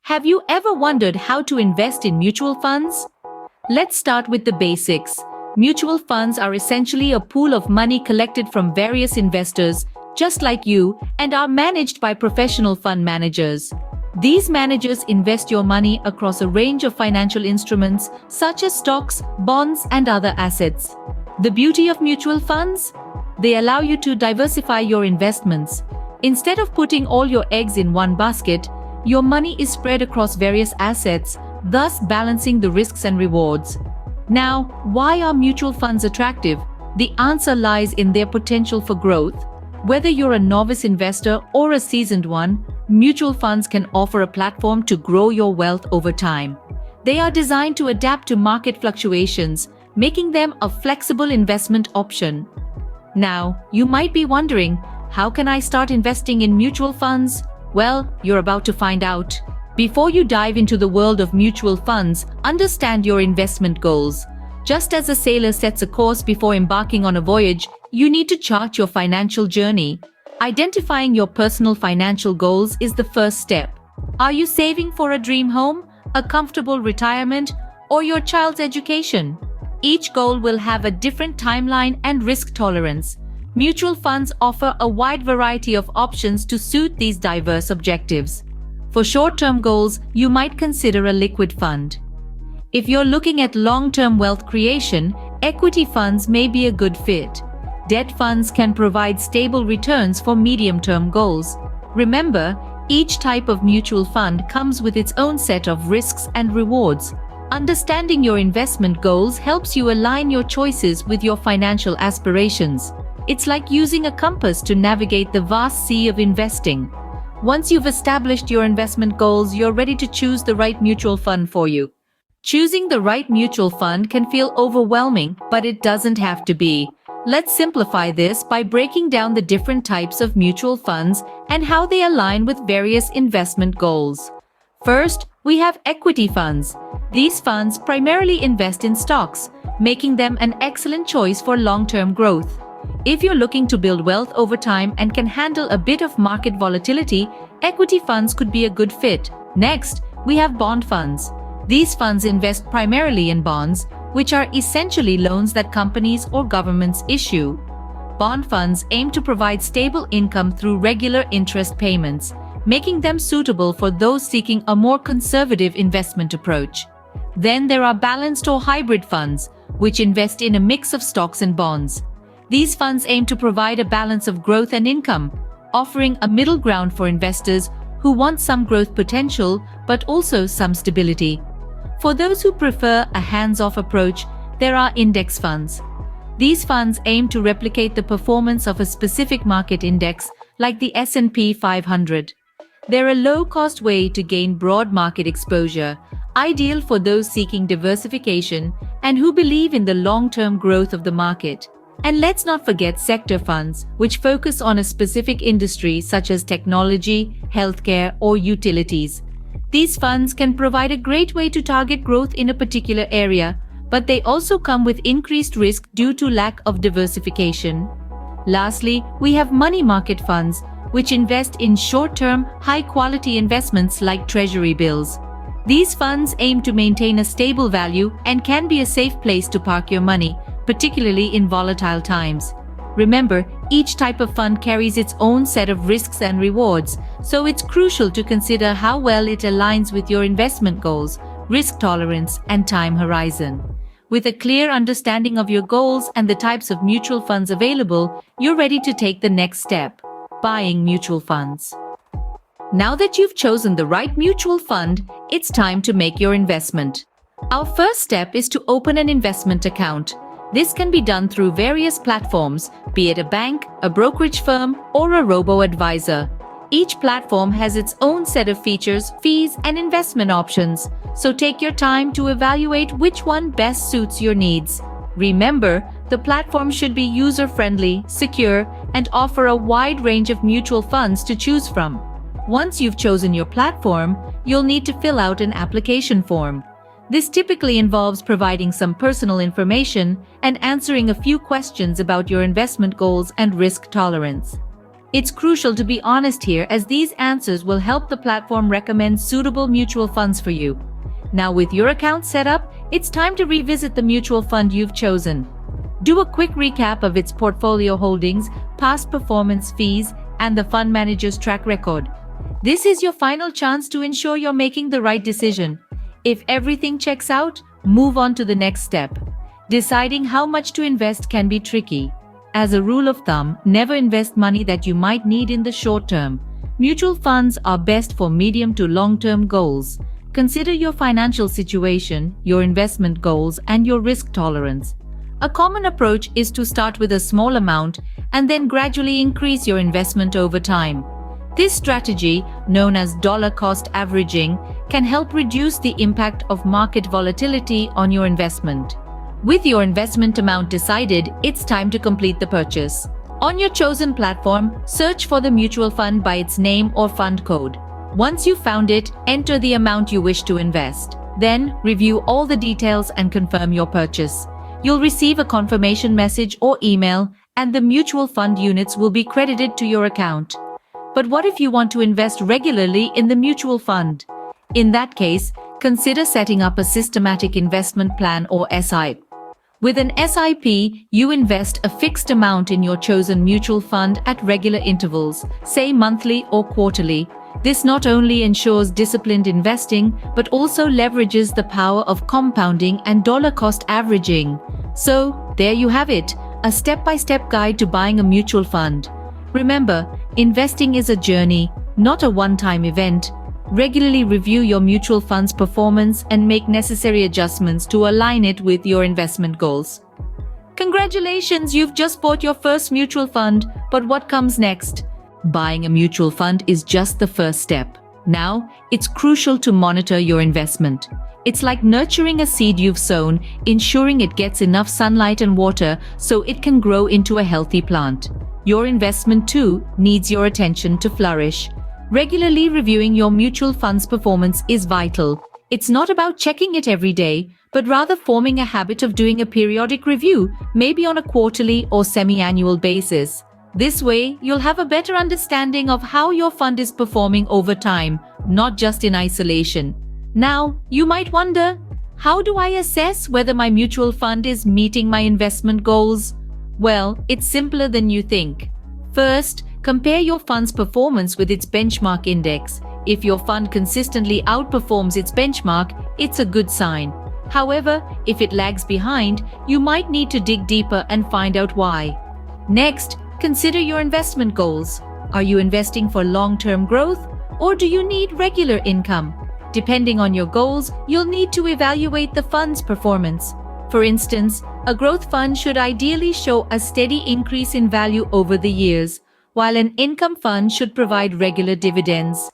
Have you ever wondered how to invest in mutual funds? Let's start with the basics. Mutual funds are essentially a pool of money collected from various investors, just like you, and are managed by professional fund managers. These managers invest your money across a range of financial instruments such as stocks, bonds, and other assets. The beauty of mutual funds? They allow you to diversify your investments. Instead of putting all your eggs in one basket, your money is spread across various assets, thus balancing the risks and rewards. Now, why are mutual funds attractive? The answer lies in their potential for growth. Whether you're a novice investor or a seasoned one, mutual funds can offer a platform to grow your wealth over time. They are designed to adapt to market fluctuations, making them a flexible investment option. Now, you might be wondering, how can I start investing in mutual funds? Well, you're about to find out. Before you dive into the world of mutual funds, understand your investment goals. Just as a sailor sets a course before embarking on a voyage, you need to chart your financial journey. Identifying your personal financial goals is the first step. Are you saving for a dream home, a comfortable retirement, or your child's education? Each goal will have a different timeline and risk tolerance. Mutual funds offer a wide variety of options to suit these diverse objectives. For short-term goals, you might consider a liquid fund. If you're looking at long-term wealth creation, equity funds may be a good fit. Debt funds can provide stable returns for medium-term goals. Remember, each type of mutual fund comes with its own set of risks and rewards. Understanding your investment goals helps you align your choices with your financial aspirations. It's like using a compass to navigate the vast sea of investing. Once you've established your investment goals, you're ready to choose the right mutual fund for you. Choosing the right mutual fund can feel overwhelming, but it doesn't have to be. Let's simplify this by breaking down the different types of mutual funds and how they align with various investment goals. First, we have equity funds. These funds primarily invest in stocks, making them an excellent choice for long-term growth. If you're looking to build wealth over time and can handle a bit of market volatility, equity funds could be a good fit. Next, we have bond funds. These funds invest primarily in bonds, which are essentially loans that companies or governments issue. Bond funds aim to provide stable income through regular interest payments, making them suitable for those seeking a more conservative investment approach. Then there are balanced or hybrid funds, which invest in a mix of stocks and bonds. These funds aim to provide a balance of growth and income, offering a middle ground for investors who want some growth potential but also some stability. For those who prefer a hands-off approach, there are index funds. These funds aim to replicate the performance of a specific market index, like the S&P 500. They're a low-cost way to gain broad market exposure, ideal for those seeking diversification and who believe in the long-term growth of the market. And let's not forget sector funds, which focus on a specific industry such as technology, healthcare, or utilities. These funds can provide a great way to target growth in a particular area, but they also come with increased risk due to lack of diversification. Lastly, we have money market funds, which invest in short-term, high-quality investments like treasury bills. These funds aim to maintain a stable value and can be a safe place to park your money, particularly in volatile times. Remember, each type of fund carries its own set of risks and rewards, so it's crucial to consider how well it aligns with your investment goals, risk tolerance, and time horizon. With a clear understanding of your goals and the types of mutual funds available, you're ready to take the next step: buying mutual funds. Now that you've chosen the right mutual fund, it's time to make your investment. Our first step is to open an investment account. This can be done through various platforms, be it a bank, a brokerage firm, or a robo-advisor. Each platform has its own set of features, fees, and investment options, so take your time to evaluate which one best suits your needs. Remember, the platform should be user-friendly, secure, and offer a wide range of mutual funds to choose from. Once you've chosen your platform, you'll need to fill out an application form. This typically involves providing some personal information and answering a few questions about your investment goals and risk tolerance. It's crucial to be honest here, as these answers will help the platform recommend suitable mutual funds for you. Now, with your account set up, it's time to revisit the mutual fund you've chosen. Do a quick recap of its portfolio holdings, past performance, fees, and the fund manager's track record. This is your final chance to ensure you're making the right decision. If everything checks out, move on to the next step. Deciding how much to invest can be tricky. As a rule of thumb, never invest money that you might need in the short term. Mutual funds are best for medium to long-term goals. Consider your financial situation, your investment goals, and your risk tolerance. A common approach is to start with a small amount and then gradually increase your investment over time. This strategy, known as dollar cost averaging, can help reduce the impact of market volatility on your investment. With your investment amount decided, it's time to complete the purchase. On your chosen platform, search for the mutual fund by its name or fund code. Once you've found it, enter the amount you wish to invest. Then, review all the details and confirm your purchase. You'll receive a confirmation message or email, and the mutual fund units will be credited to your account. But what if you want to invest regularly in the mutual fund? In that case, consider setting up a systematic investment plan or SIP. With an SIP, you invest a fixed amount in your chosen mutual fund at regular intervals, say monthly or quarterly. This not only ensures disciplined investing, but also leverages the power of compounding and dollar cost averaging. So, there you have it, a step-by-step guide to buying a mutual fund. Remember, investing is a journey, not a one-time event. Regularly review your mutual fund's performance and make necessary adjustments to align it with your investment goals. Congratulations, you've just bought your first mutual fund, but what comes next? Buying a mutual fund is just the first step. Now, it's crucial to monitor your investment. It's like nurturing a seed you've sown, ensuring it gets enough sunlight and water so it can grow into a healthy plant. Your investment too needs your attention to flourish. Regularly reviewing your mutual fund's performance is vital. It's not about checking it every day, but rather forming a habit of doing a periodic review, maybe on a quarterly or semi-annual basis. This way, you'll have a better understanding of how your fund is performing over time, not just in isolation. Now, you might wonder, how do I assess whether my mutual fund is meeting my investment goals? Well, it's simpler than you think. First, compare your fund's performance with its benchmark index. If your fund consistently outperforms its benchmark, it's a good sign. However, if it lags behind, you might need to dig deeper and find out why. Next, consider your investment goals. Are you investing for long-term growth, or do you need regular income? Depending on your goals, you'll need to evaluate the fund's performance. For instance, a growth fund should ideally show a steady increase in value over the years, while an income fund should provide regular dividends.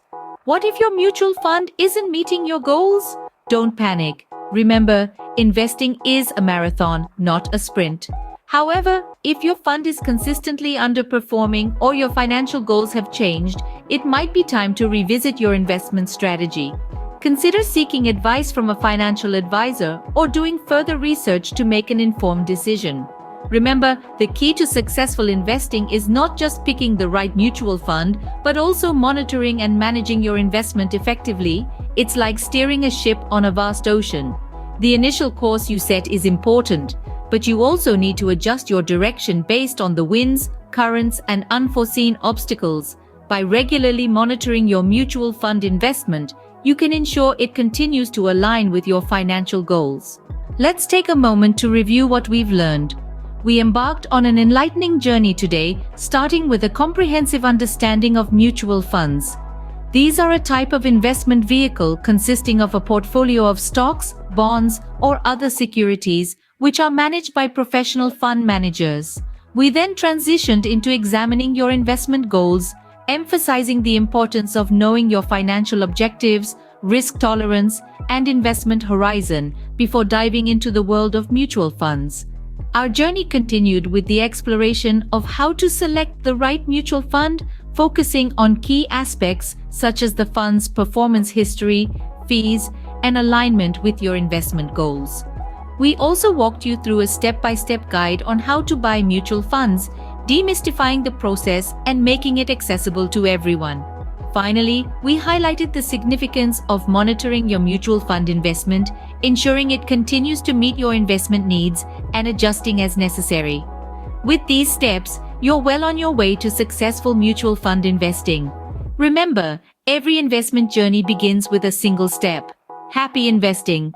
What if your mutual fund isn't meeting your goals? Don't panic. Remember, investing is a marathon, not a sprint. However, if your fund is consistently underperforming or your financial goals have changed, it might be time to revisit your investment strategy. Consider seeking advice from a financial advisor or doing further research to make an informed decision. Remember, the key to successful investing is not just picking the right mutual fund, but also monitoring and managing your investment effectively. It's like steering a ship on a vast ocean. The initial course you set is important, but you also need to adjust your direction based on the winds, currents, and unforeseen obstacles. By regularly monitoring your mutual fund investment, you can ensure it continues to align with your financial goals. Let's take a moment to review what we've learned. We embarked on an enlightening journey today, starting with a comprehensive understanding of mutual funds. These are a type of investment vehicle consisting of a portfolio of stocks, bonds, or other securities, which are managed by professional fund managers. We then transitioned into examining your investment goals, emphasizing the importance of knowing your financial objectives, risk tolerance, and investment horizon before diving into the world of mutual funds. Our journey continued with the exploration of how to select the right mutual fund, focusing on key aspects such as the fund's performance history, fees, and alignment with your investment goals. We also walked you through a step-by-step guide on how to buy mutual funds, demystifying the process and making it accessible to everyone. Finally, we highlighted the significance of monitoring your mutual fund investment, ensuring it continues to meet your investment needs and adjusting as necessary. With these steps, you're well on your way to successful mutual fund investing. Remember, every investment journey begins with a single step. Happy investing!